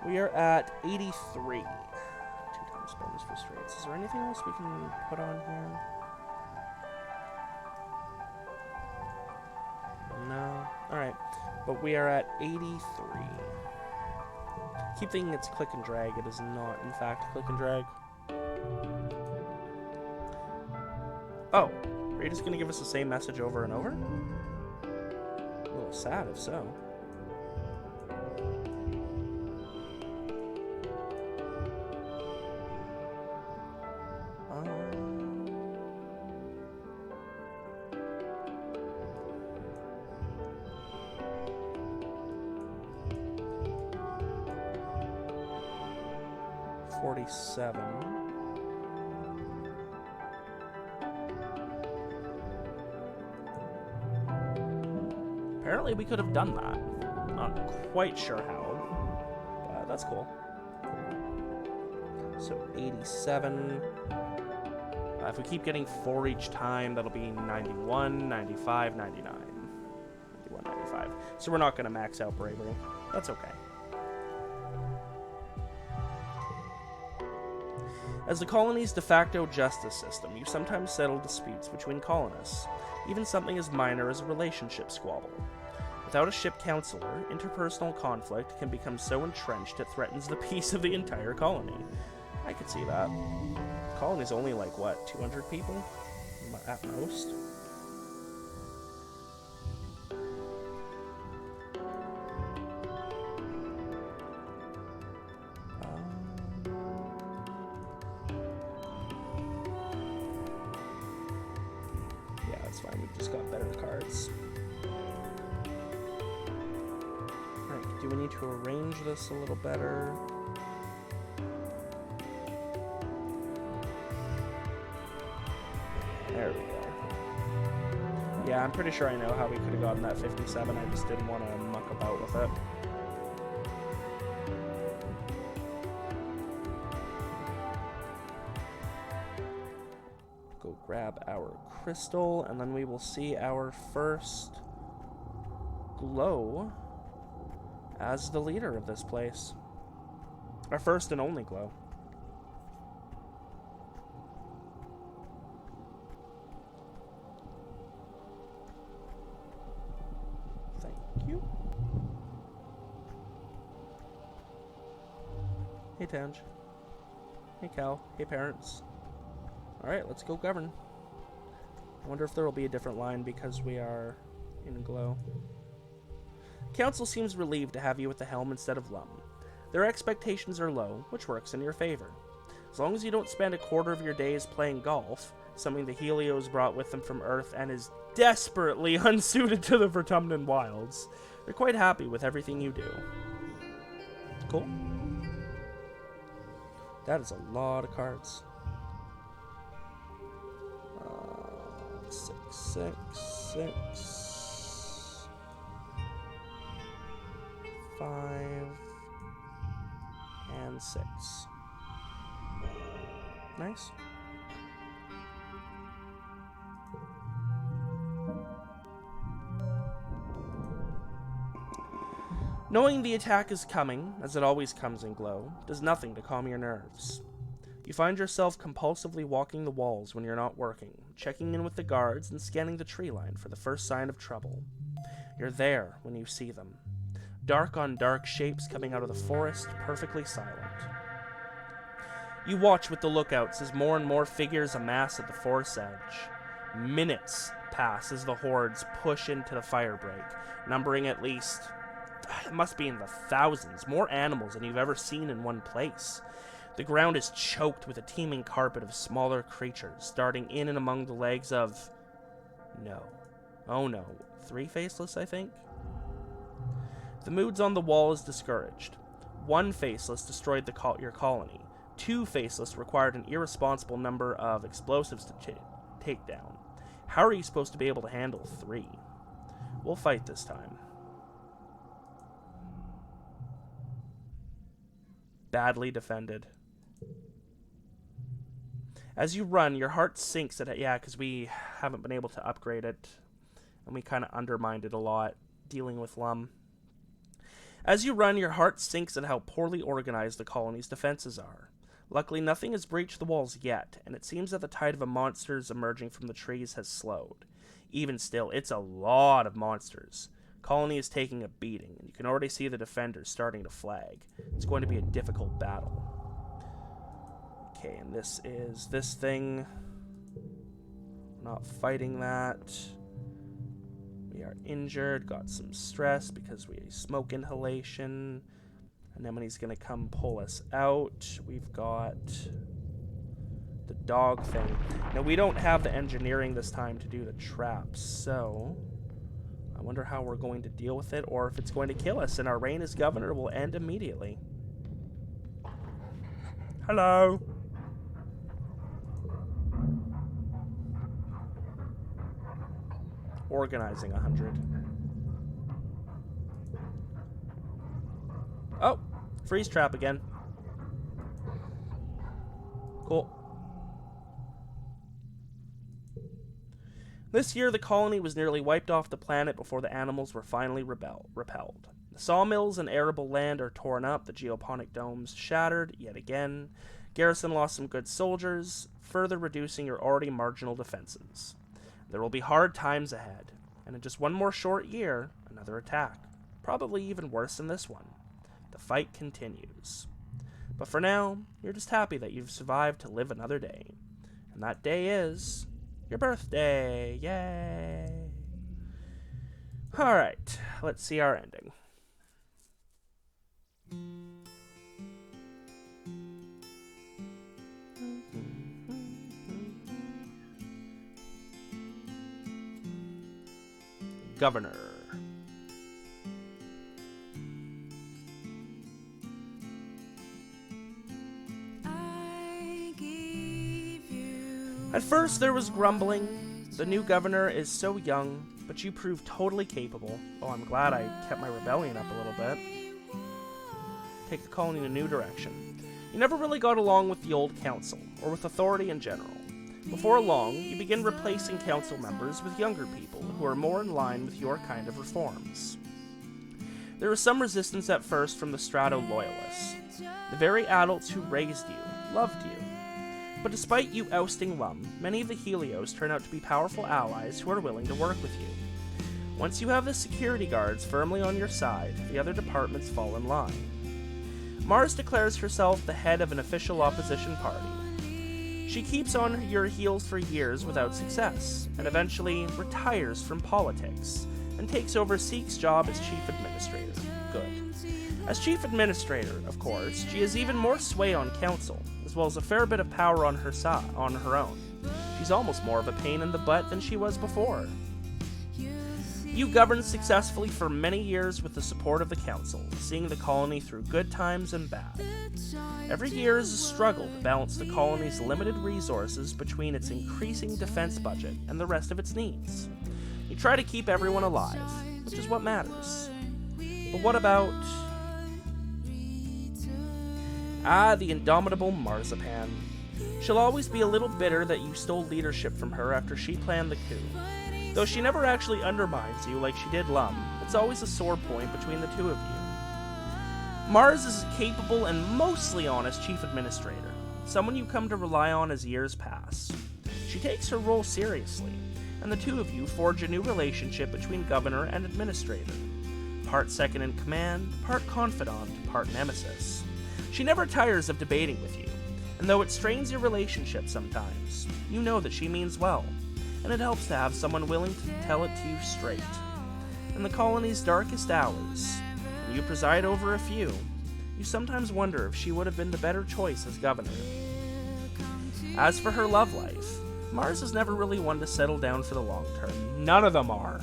We are at 83. 2 times bonus for straights. Is there anything else we can put on here? No. Alright. But we are at 83. Keep thinking it's click and drag. It is not, in fact, click and drag. Oh. Are you just going to give us the same message over and over? A little sad if so. 47. Apparently we could have done that. Not quite sure how, but that's cool. So 87. If we keep getting 4 each time, that'll be 91, 95, 99. 91, 95. So we're not going to max out bravery. That's okay. As the colony's de facto justice system, you sometimes settle disputes between colonists, even something as minor as a relationship squabble. Without a ship counselor, interpersonal conflict can become so entrenched it threatens the peace of the entire colony. I could see that. The colony's only like, what, 200 people? At most? Fine, we've just got better cards. Alright, do we need to arrange this a little better? There we go. Yeah, I'm pretty sure I know how we could have gotten that 57, I just didn't want to muck about with it. Go grab our crystal, and then we will see our first glow as the leader of this place. Our first and only glow. Thank you. Hey, Tange. Hey, Cal. Hey, parents. Alright, let's go govern. I wonder if there will be a different line because we are in glow. Council seems relieved to have you at the helm instead of Lum. Their expectations are low, which works in your favor. As long as you don't spend a quarter of your days playing golf, something the Helios brought with them from Earth and is desperately unsuited to the Vertumnan wilds, they're quite happy with everything you do. Cool. That is a lot of cards. 6, 6, 6, 5, and 6. Nice. Knowing the attack is coming, as it always comes in glow, does nothing to calm your nerves. You find yourself compulsively walking the walls when you're not working, checking in with the guards and scanning the tree line for the first sign of trouble. You're there when you see them. Dark on dark shapes coming out of the forest, perfectly silent. You watch with the lookouts as more and more figures amass at the forest's edge. Minutes pass as the hordes push into the firebreak, numbering at least, it must be in the thousands, more animals than you've ever seen in one place. The ground is choked with a teeming carpet of smaller creatures, darting in and among the legs of... No. Oh no. 3 faceless, I think? The moods on the wall is discouraged. 1 faceless destroyed your colony. 2 faceless required an irresponsible number of explosives to take down. How are you supposed to be able to handle 3? We'll fight this time. Badly defended. As you run, your heart sinks at it. Yeah, because we haven't been able to upgrade it. And we kind of undermined it a lot, dealing with Lum. As you run, your heart sinks at how poorly organized the colony's defenses are. Luckily, nothing has breached the walls yet, and it seems that the tide of monsters emerging from the trees has slowed. Even still, it's a lot of monsters. Colony is taking a beating, and you can already see the defenders starting to flag. It's going to be a difficult battle. Okay, and this is this thing. We're not fighting that. We are injured, got some stress because we smoke inhalation. Anemone's gonna come pull us out. We've got the dog thing. Now, we don't have the engineering this time to do the traps, so I wonder how we're going to deal with it, or if it's going to kill us, and our reign as governor will end immediately. Hello. Organizing 100. Oh, freeze trap again. Cool. This year, the colony was nearly wiped off the planet before the animals were finally repelled. The sawmills and arable land are torn up, the geoponic domes shattered yet again. Garrison lost some good soldiers, further reducing your already marginal defenses. There will be hard times ahead, and in just one more short year, another attack. Probably even worse than this one. The fight continues. But for now, you're just happy that you've survived to live another day. And that day is your birthday. Yay! Alright, let's see our ending. Governor. At first there was grumbling. The new governor is so young, but you proved totally capable. Oh, I'm glad I kept my rebellion up a little bit. Take the colony in a new direction. You never really got along with the old council, or with authority in general. Before long, you begin replacing council members with younger people who are more in line with your kind of reforms. There was some resistance at first from the Strato loyalists. The very adults who raised you loved you. But despite you ousting Lum, many of the Helios turn out to be powerful allies who are willing to work with you. Once you have the security guards firmly on your side, the other departments fall in line. Mars declares herself the head of an official opposition party. She keeps on your heels for years without success, and eventually retires from politics, and takes over Seek's job as chief administrator. Good. As chief administrator, of course, she has even more sway on council, as well as a fair bit of power on her own. She's almost more of a pain in the butt than she was before. You governed successfully for many years with the support of the council, seeing the colony through good times and bad. Every year is a struggle to balance the colony's limited resources between its increasing defense budget and the rest of its needs. You try to keep everyone alive, which is what matters. But what about... the indomitable Marzipan. She'll always be a little bitter that you stole leadership from her after she planned the coup. Though she never actually undermines you like she did Lum, it's always a sore point between the two of you. Mars is a capable and mostly honest chief administrator, someone you come to rely on as years pass. She takes her role seriously, and the two of you forge a new relationship between governor and administrator. Part second in command, part confidant, part nemesis. She never tires of debating with you, and though it strains your relationship sometimes, you know that she means well, and it helps to have someone willing to tell it to you straight. In the colony's darkest hours, when you preside over a few, you sometimes wonder if she would have been the better choice as governor. As for her love life, Mars is never really one to settle down for the long term. None of them are.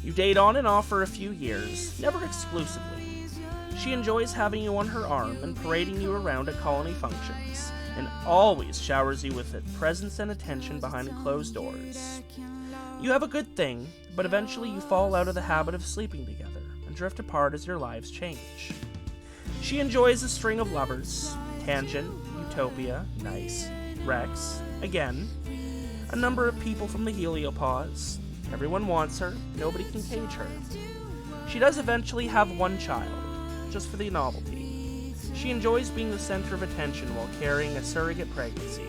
You date on and off for a few years, never exclusively. She enjoys having you on her arm and parading you around at colony functions, and always showers you with presence and attention behind closed doors. You have a good thing, but eventually you fall out of the habit of sleeping together and drift apart as your lives change. She enjoys a string of lovers: Tangent, Utopia, Nice, Rex, again, a number of people from the Heliopause. Everyone wants her, nobody can cage her. She does eventually have one child, just for the novelty. She enjoys being the center of attention while carrying a surrogate pregnancy,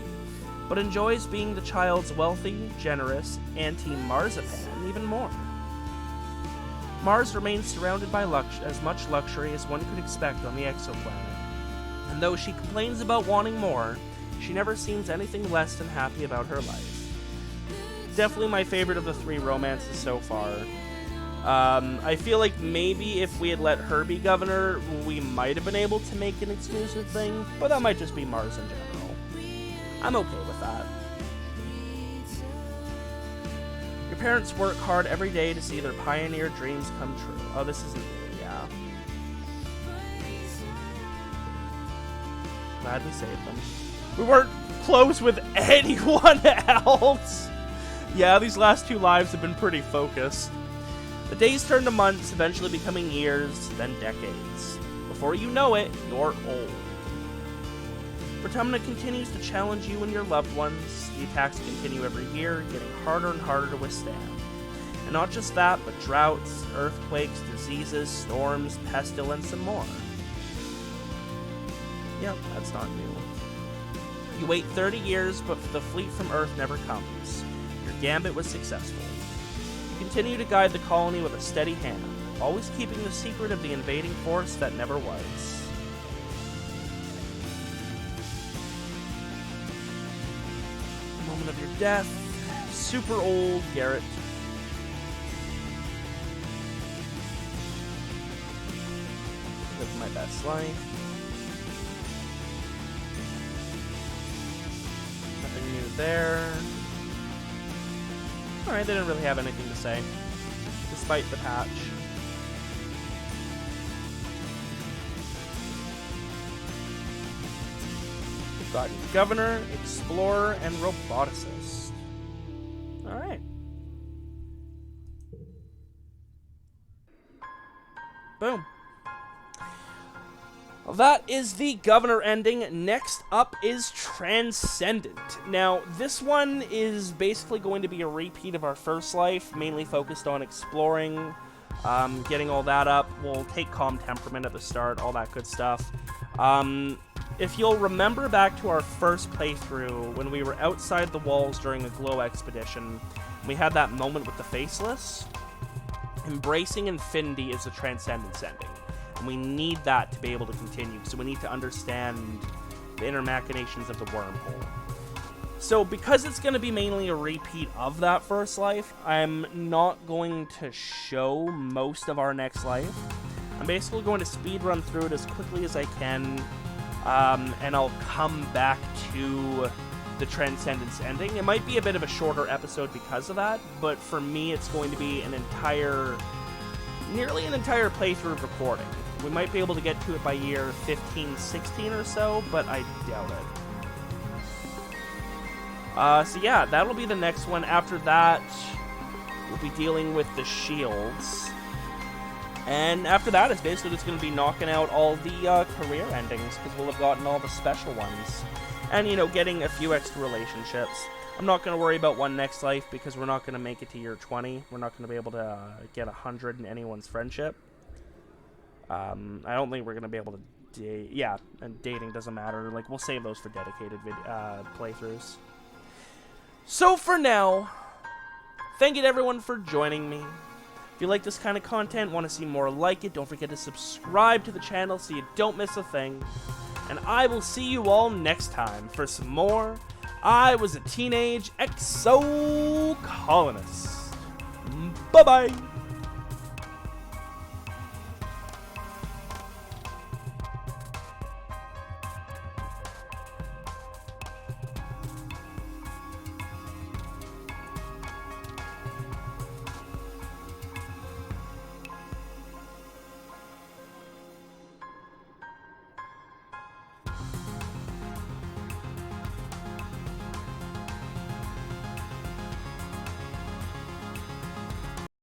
but enjoys being the child's wealthy, generous, anti-marzipan even more. Mars remains surrounded by as much luxury as one could expect on the exoplanet, and though she complains about wanting more, she never seems anything less than happy about her life. Definitely my favorite of the three romances so far. I feel like maybe if we had let her be governor, we might have been able to make an exclusive thing, but that might just be Mars in general. I'm okay with that. Your parents work hard every day to see their pioneer dreams come true. Oh, this isn't new, yeah. Glad we saved them. We weren't close with anyone else! Yeah, these last two lives have been pretty focused. The days turn to months, eventually becoming years, then decades. Before you know it, you're old. Vertumna continues to challenge you and your loved ones. The attacks continue every year, getting harder and harder to withstand. And not just that, but droughts, earthquakes, diseases, storms, pestilence, and more. Yep, that's not new. You wait 30 years, but the fleet from Earth never comes. Your gambit was successful. You continue to guide the colony with a steady hand, always keeping the secret of the invading force that never was. Moment of your death. Super old Garrett. Live my best life. Nothing new there. Alright, they didn't really have anything to say, despite the patch. We've got Governor, Explorer, and Roboticist. Alright. Boom. Well, that is the Governor ending. Next up is Transcendent. Now, this one is basically going to be a repeat of our first life, mainly focused on exploring, getting all that up. We'll take Calm Temperament at the start, all that good stuff. If you'll remember back to our first playthrough, when we were outside the walls during the Glow Expedition, we had that moment with the Faceless. Embracing Infinity is the Transcendence ending. And we need that to be able to continue, so we need to understand the inner machinations of the wormhole. So because it's going to be mainly a repeat of that first life, I'm not going to show most of our next life. I'm basically going to speedrun through it as quickly as I can, and I'll come back to the Transcendence ending. It might be a bit of a shorter episode because of that, but for me it's going to be nearly an entire playthrough of recording. We might be able to get to it by year 15, 16 or so, but I doubt it. So yeah, that'll be the next one. After that, we'll be dealing with the shields. And after that, it's basically just going to be knocking out all the career endings, because we'll have gotten all the special ones. And, you know, getting a few extra relationships. I'm not going to worry about one next life, because we're not going to make it to year 20. We're not going to be able to get 100 in anyone's friendship. I don't think we're going to be able to date. Yeah, and dating doesn't matter. Like, we'll save those for dedicated playthroughs. So for now, Thank you to everyone for joining me. If you like this kind of content, want to see more like it, don't forget to subscribe to the channel so you don't miss a thing. And I will see you all next time for some more I Was a Teenage Exocolonist. Bye-bye!